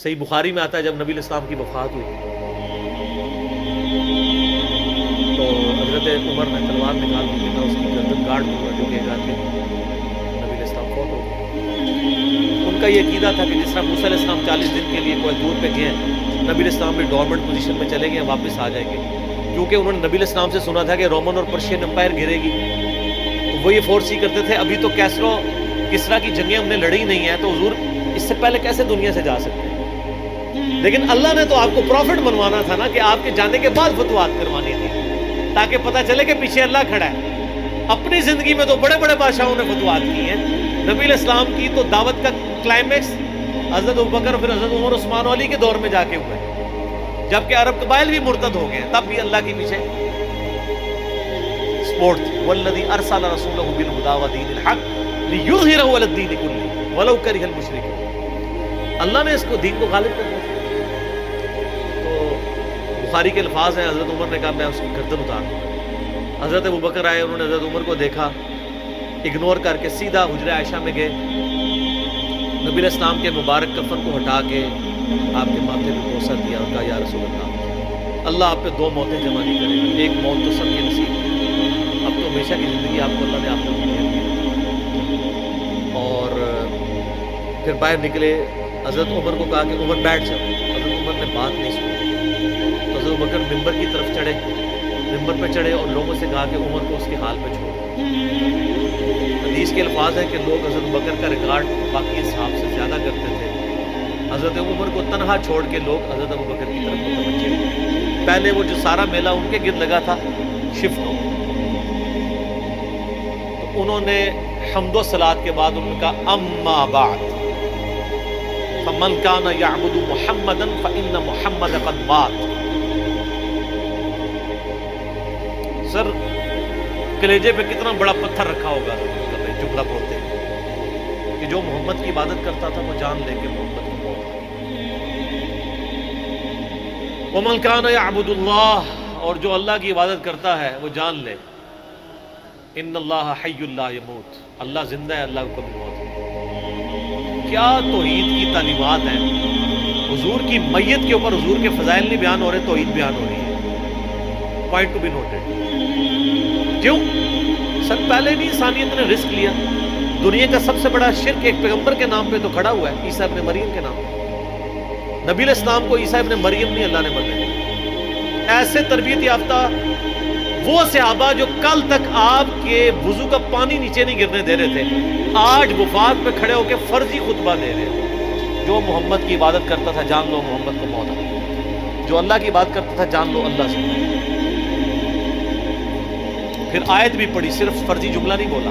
صحیح بخاری میں آتا ہے جب نبی علیہ السلام کی وفات ہوئی تو حضرت عمر نے تلوار نکال دی میں اس کی گردن کاٹ دوں گا، جو کہے گا کہ نبی علیہ السلام فوت ہو گئے۔ ان کا یہ عقیدہ تھا کہ جس طرح موسیٰ علیہ السلام 40 دن کے لیے کوئی دور پہ گئے ہیں، نبی علیہ السلام بھی ڈورمنٹ پوزیشن میں چلے گئے ہیں، واپس آ جائیں گے، کیونکہ انہوں نے نبی علیہ السلام سے سنا تھا کہ رومن اور پرشین امپائر گرے گی، تو وہ یہ فورس ہی کرتے تھے ابھی تو کسرا کی جنگیں ہم نے لڑی نہیں ہیں، تو حضور اس سے پہلے کیسے دنیا سے جا سکتے ہیں؟ لیکن اللہ نے تو آپ کو پروفٹ بنوانا تھا نا، کہ آپ کے جانے کے بعد فتوحات کروانی تھی، تاکہ پتہ چلے کہ پیچھے اللہ کھڑا ہے۔ اپنی زندگی میں تو بڑے بڑے بادشاہوں نے فتوحات کی ہیں، نبی علیہ السلام کی تو دعوت کا کلائمیکس حضرت ابوبکر پھر حضرت عمر عثمان علی کے دور میں جا کے ہوئے، جبکہ عرب قبائل بھی مرتد ہو گئے ہیں، تب بھی اللہ کے پیچھے سپورٹ تھی۔ والذی ارسل رسولہ بالہدی ودین الحق لیظہرہ علی الدین کلہ ولو کرہ المشرکون۔ اللہ نے اس کو دین کو غالب کرنا تھا۔ تو بخاری کے الفاظ ہیں، حضرت عمر نے کہا میں اس کی گردن اتار دوں۔ حضرت ابوبکر آئے، انہوں نے حضرت عمر کو دیکھا، اگنور کر کے سیدھا حجرہ عائشہ میں گئے، نبی علیہ السلام کے مبارک کفن کو ہٹا کے آپ کے ماتھے پہ بوسہ دیا اور کہا یا رسول اللہ، اللہ آپ پہ دو موتیں جمع نہیں کرے گا، ایک موت تو سب کے نصیب ہے، اب تو ہمیشہ کی زندگی آپ کو اللہ نے آپ کو دی ہے۔ اور پھر باہر نکلے، حضرت عمر کو کہا کہ عمر بیٹھ جاؤ، حضرت عمر نے بات نہیں سنی، تو حضرت بکر ممبر کی طرف چڑھے، ممبر پہ چڑھے اور لوگوں سے کہا کہ عمر کو اس کے حال پہ چھوڑ۔ حدیث کے الفاظ ہیں کہ لوگ حضرت بکر کا ریکارڈ باقی اصحاب سے زیادہ کرتے تھے، حضرت عمر کو تنہا چھوڑ کے لوگ حضرت ابوبکر کی طرف متوجہ ہوئے۔ پہلے وہ جو سارا میلہ ان کے گرد لگا تھا شفٹ ہو، تو انہوں نے حمد و صلات کے بعد انہوں نے کہا اما بعد فمن کان یعبد محمدا فإن محمد قد مات۔ سر کلیجے پہ کتنا بڑا پتھر رکھا ہوگا جملہ بولتے ہیں کہ جو محمد کی عبادت کرتا تھا وہ جان لے کے محمد کی موت آ گئی۔ ومن کان یعبد اللہ، اور جو اللہ کی عبادت کرتا ہے وہ جان لے ان اللہ حی لا یموت، اللہ زندہ ہے، اللہ کو کبھی موت نہیں۔ کیا توحید کی تعلیمات ہیں! حضور کی میت کے اوپر حضور کے فضائل نہیں بیان ہو رہے، توحید بیان ہو رہی ہے۔ Point to be noted. کیوں؟ سر پہلے نہیں انسانیت نے رسک لیا، دنیا کا سب سے بڑا شرک ایک پیغمبر کے نام پہ تو کھڑا ہوا ہے، عیسیٰ ابن مریم کے نام پہ۔ نبی علیہ السلام کو عیسیٰ ابن مریم نہیں اللہ نے بننے دیا۔ ایسے تربیت یافتہ وہ صحابہ جو کل تک آپ کے وضو کا پانی نیچے نہیں گرنے دے رہے تھے، آج وفات پہ کھڑے ہو کے فرضی خطبہ دے رہے ہیں۔ جو محمد کی عبادت کرتا تھا جان لو محمد کو موت آ گئی، جو اللہ کی عبادت کرتا تھا جان لو اللہ سے۔ پھر آیت بھی پڑھی، صرف فرضی جملہ نہیں بولا۔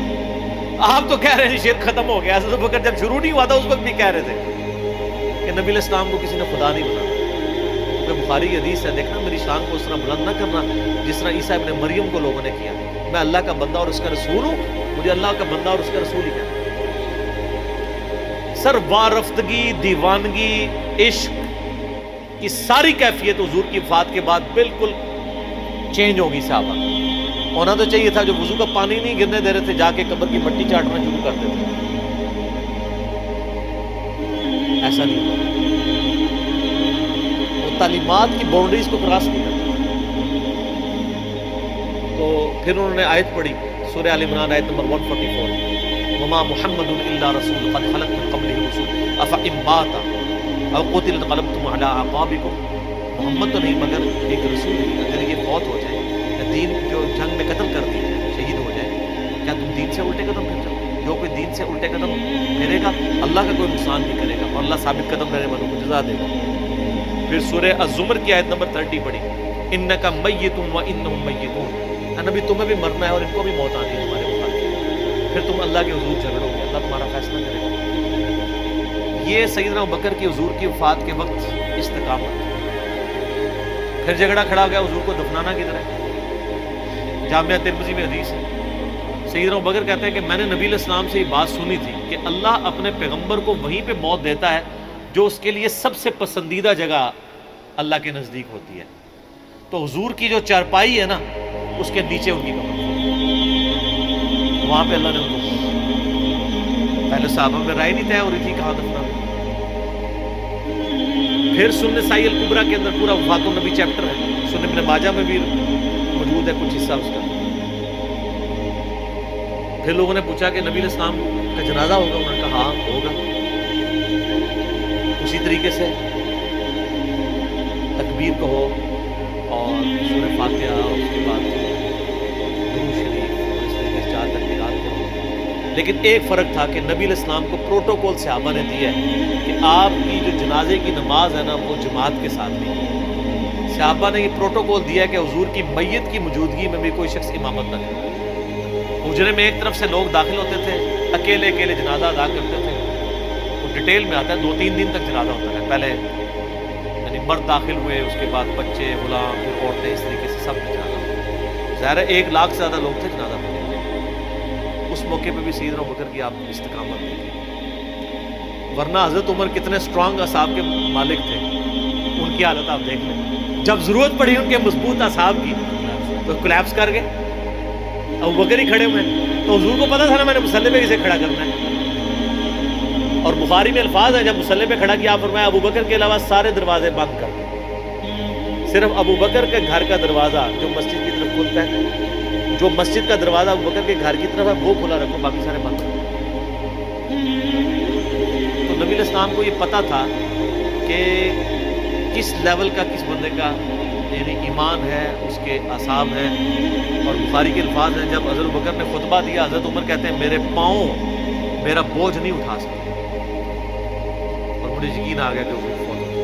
آپ تو کہہ رہے ہیں شرک ختم ہو گیا، حضرت بکر جب شروع نہیں ہوا تھا اس وقت بھی کہہ رہے تھے کہ نبی علیہ السلام کو کسی نے خدا نہیں بنا۔ کیونکہ بخاری کی حدیث ہے، دیکھنا میری شان کو اس طرح بلند نہ کرنا جس طرح عیسیٰ ابن مریم کو لوگوں نے کیا۔ میں اللہ کا بندہ اور اس کا رسول ہوں، مجھے اللہ کا بندہ اور اس کا رسول ہی کہنا۔ سر وارفتگی، دیوانگی، عشق کی ساری کیفیت حضور کی وفات کے بعد بالکل چینج ہوگی۔ صحابہ ہونا تو چاہیے تھا جو وضو کا پانی نہیں گرنے دے رہے تھے، جا کے قبر کی مٹی چاٹنا شروع کر دیتے تھے، ایسا نہیں ہوا۔ وہ تعلیمات کی باؤنڈریز کو کراس نہیں کرتے۔ تو پھر انہوں نے آیت پڑھی، سورہ آل عمران آیت نمبر 144، وما محمد الا رسول قد خلت من قبلہ الرسل افإن مات او قتل انقلبتم علی اعقابکم۔ محمد تو نہیں مگر ایک رسول ہے، اگر یہ فوت ہو جائے، دین جو جنگ میں قتل کر دیا شہید ہو جائے، کیا تم دین سے الٹے قدم پھر جاؤ؟ جو کوئی دین سے الٹے قدم پھیرے گا اللہ کا کوئی نقصان نہیں کرے گا، اور اللہ ثابت قدم رہنے والوں کو جزا دے گا۔ پھر سورہ الزمر کی آیت نمبر 30 پڑھی، انک میت وانہم میتون، نبی تمہیں بھی مرنا ہے اور ان کو بھی موت آنی ہے ہمارے مخالف، پھر تم اللہ کے حضور جھگڑو گے، اللہ تمہارا فیصلہ کرے گا۔ یہ سیدنا ابوبکر کی حضور کی وفات کے وقت استقامت۔ پھر جھگڑا کھڑا ہو گیا حضور کو دفنانا کدھر ہے؟ جامعہ ترمذی میں حدیث ہے، سیدنا ابوبکر کہتے ہیں کہ میں نے نبی علیہ السلام سے یہ بات سنی تھی کہ اللہ اپنے پیغمبر کو وہیں پہ موت دیتا ہے جو اس کے لیے سب سے پسندیدہ جگہ اللہ کے نزدیک ہوتی ہے۔ تو حضور کی جو چارپائی ہے نا اس کے نیچے ان کی قبر، وہاں پہ اللہ نے ان کو، پہلے صحابہ میں رائے نہیں طے ہو رہی تھی کہاں دفنا۔ پھر سنن نسائی الکبریٰ کے اندر پورا وفات النبی چیپٹر ہے، سنن ابن ماجہ میں بھی موجود ہے کچھ حصہ اس کا۔ پھر لوگوں نے پوچھا کہ نبی علیہ السلام کا جنازہ ہوگا، انہوں نے کہا ہاں ہوگا۔ اسی طریقے سے تکبیر کہو اور سورہ فاتحہ اور اس کے بعد درود شریف اور اس طریقے سے 4 تکبیرات کرو۔ لیکن ایک فرق تھا کہ نبی علیہ السلام کو پروٹوکول صحابہ نے دیا ہے کہ آپ کی جو جنازے کی نماز ہے نا وہ جماعت کے ساتھ نہیں۔ صحابہ نے یہ پروٹوکول دیا کہ حضور کی میت کی موجودگی میں بھی کوئی شخص امامت نہ کرے۔ حجرے میں ایک طرف سے لوگ داخل ہوتے تھے، اکیلے اکیلے جنازہ ادا کرتے تھے۔ وہ ڈیٹیل میں آتا ہے، 2-3 دن تک جنازہ ہوتا ہے، پہلے یعنی مرد داخل ہوئے، اس کے بعد بچے، غلام، پھر عورتیں، اس طریقے سے سب جنازہ ہوتا ہے۔ ظاہر ہے 1 لاکھ سے زیادہ لوگ تھے جنازہ پڑھنے۔ اس موقع پہ بھی سیدنا ابوبکر کی آپ استقامت دیکھیں، ورنہ حضرت عمر کتنے اسٹرانگ اصحاب کے مالک تھے، ان کی حالت آپ دیکھ لیں۔ جب ضرورت پڑی ان کے مضبوط اصحاب کی تو کولیپس کر گئے، ابوبکر ہی کھڑے ہوئے، تو حضور کو پتا تھا نا میں نے مصلی پہ کسے کھڑا کرنا ہے۔ اور بخاری میں الفاظ ہیں جب مصلی پہ کھڑا کیا آپ فرمایا ابوبکر کے علاوہ سارے دروازے بند کر، صرف ابوبکر کے گھر کا دروازہ جو مسجد کی طرف کھلتا ہے، جو مسجد کا دروازہ ابوبکر کے گھر کی طرف ہے وہ کھلا رکھو، باقی سارے بند کرو۔ تو نبی علیہ السلام کو یہ پتا تھا کہ کس لیول کا کس بندے کا یعنی ایمان ہے، اس کے اعصاب ہیں۔ اور بخاری کے الفاظ ہیں جب حضرت ابوبکر نے خطبہ دیا، حضرت عمر کہتے ہیں میرے پاؤں میرا بوجھ نہیں اٹھا سکتے، اور مجھے یقین آ گیا کہ حضور فوت ہو گئے۔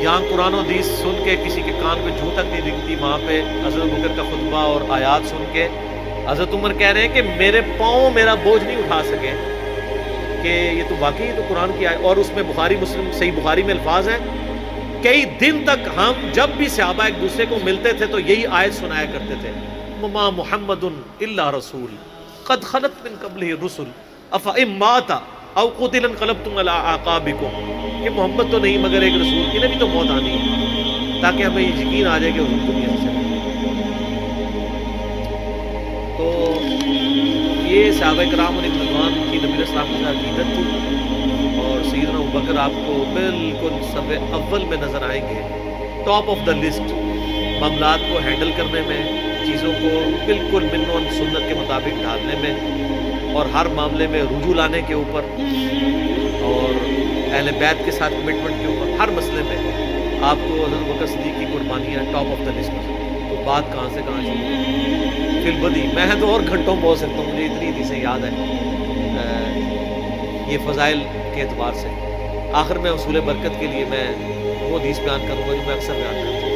یہاں قرآن و حدیث سن کے کسی کے کان پہ جھو تک نہیں دکھتی، وہاں پہ حضرت ابوبکر کا خطبہ اور آیات سن کے حضرت عمر کہہ رہے ہیں کہ میرے پاؤں میرا بوجھ نہیں اٹھا سکے، کہ یہ تو واقعی تو قرآن کی آیت۔ اور اس میں بخاری مسلم صحیح بخاری میں الفاظ ہیں کئی دن تک ہم جب بھی صحابہ ایک دوسرے کو ملتے تھے تو یہی آیت سنایا کرتے تھے، وما محمد الا رسول قد خلت من قبلہ الرسل افئن مات او قتل انقلبتم علی اعقابکم، کہ محمد تو نہیں مگر ایک رسول، انہیں بھی تو موت آنی ہے، تاکہ ہمیں یہ یقین آ جائے کہ حضور دنیا سے چلے۔ تو یہ صحابہ کرام اور رضوان کی نبی علیہ السلام کی عقیدت تھی۔ اور سیدنا ابوبکر آپ کو بالکل صف اول میں نظر آئیں گے، ٹاپ آف دا لسٹ، معاملات کو ہینڈل کرنے میں، چیزوں کو بالکل من و سنت کے مطابق ڈالنے میں، اور ہر معاملے میں رجوع لانے کے اوپر، اور اہل بیت کے ساتھ کمٹمنٹ کے اوپر، ہر مسئلے میں آپ کو حضرت ابوبکر صدیق کی قربانیاں ٹاپ آف دا لسٹ۔ تو بات کہاں سے کہاں شروع ہوئی؟ فی البدی میں تو اور گھنٹوں بول سکتا ہوں، مجھے اتنی حدیثیں یاد ہے یہ فضائل کے اعتبار سے۔ آخر میں اصول برکت کے لیے میں وہ حدیث بیان کروں گا جو میں اکثر بیان کرتا ہوں۔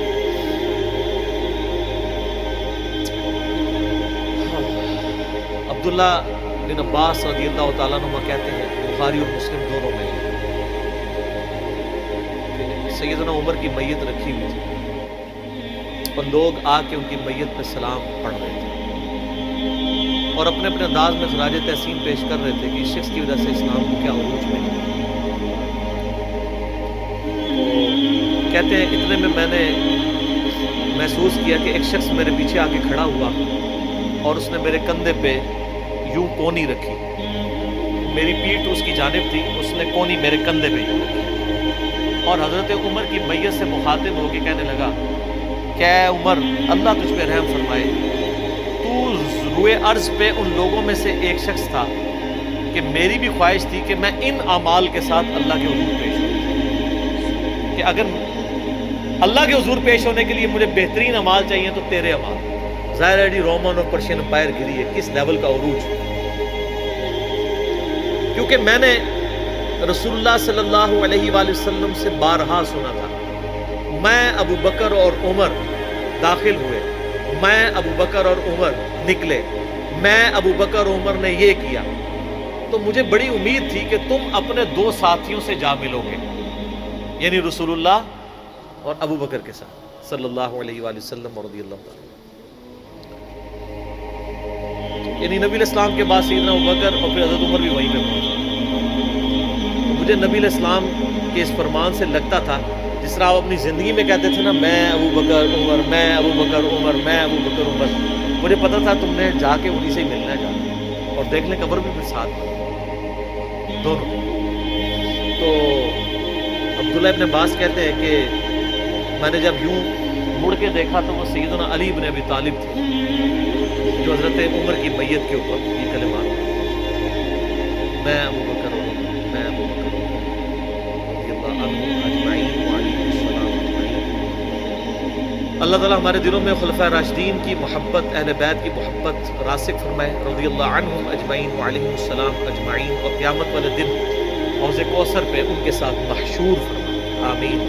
عبداللہ بن عباس رضی اللہ تعالیٰ عنہ کہتے ہیں، بخاری اور مسلم دونوں میں، سیدنا عمر کی میت رکھی ہوئی تھی اور لوگ آ کے ان کی میت پہ سلام پڑھ رہے تھے اور اپنے اپنے انداز میں خراج تحسین پیش کر رہے تھے کہ اس شخص کی وجہ سے اسلام کو کیا عروج ملی۔ تو کہتے ہیں اتنے میں میں نے محسوس کیا کہ ایک شخص میرے پیچھے آ کے کھڑا ہوا اور اس نے میرے کندھے پہ یوں کونی رکھی، میری پیٹھ اس کی جانب تھی، اس نے کونی میرے کندھے پہ یوں رکھی، اور حضرت عمر کی میت سے مخاطب ہو کے کہنے لگا کہ اے عمر اللہ تجھ پہ رحم فرمائے، تو روئے ارض پہ ان لوگوں میں سے ایک شخص تھا کہ میری بھی خواہش تھی کہ میں ان اعمال کے ساتھ اللہ کے حضور پیش ہوں، کہ اگر اللہ کے حضور پیش ہونے کے لیے مجھے بہترین اعمال چاہیے تو تیرے اعمال۔ ظاہر ہے رومن اور پرشین امپائر گری ہے، کس لیول کا عروج، کیونکہ میں نے رسول اللہ صلی اللہ علیہ وآلہ وسلم سے بارہا سنا تھا، میں ابو بکر اور عمر داخل ہوئے، میں ابو بکر اور عمر نکلے، میں ابو بکر اور عمر نے یہ کیا، تو مجھے بڑی امید تھی کہ تم اپنے 2 ساتھیوں سے جا ملو گے، یعنی رسول اللہ اور ابو بکر کے ساتھ صلی اللہ علیہ وآلہ وسلم رضی اللہ تعالیٰ، یعنی نبی علیہ السلام کے بعد سیدنا ابو بکر اور پھر حضرت عمر بھی وہیں پہ پہنچے۔ مجھے نبی علیہ السلام کے اس فرمان سے لگتا تھا جس طرح آپ اپنی زندگی میں کہتے تھے نا، میں ابو بکر عمر، میں ابو بکر عمر، میں ابو بکر عمر، مجھے پتا تھا تم نے جا کے انہیں سے ہی ملنا ہے جا کے، اور دیکھ لیں قبر بھی پھر ساتھ دونوں۔ تو عبداللہ ابن عباس کہتے ہیں کہ میں نے جب یوں مڑ کے دیکھا تو وہ سیدنا علی بن ابی طالب تھے جو حضرت عمر کی میت کے اوپر یہ کلمات میں ابو بکر میں ابو بکر رضی اللہ عنہم اجمعین وعلیہ السلام اجمعین۔ اللہ تعالیٰ ہمارے دلوں میں خلفائے راشدین کی محبت، اہل بیت کی محبت راسخ فرمائے رضی اللہ عنہم اجمعین وعلیہ السلام اجمعین، اور قیامت والے دن حوض کوثر پہ ان کے ساتھ محشور فرمائے، آمین۔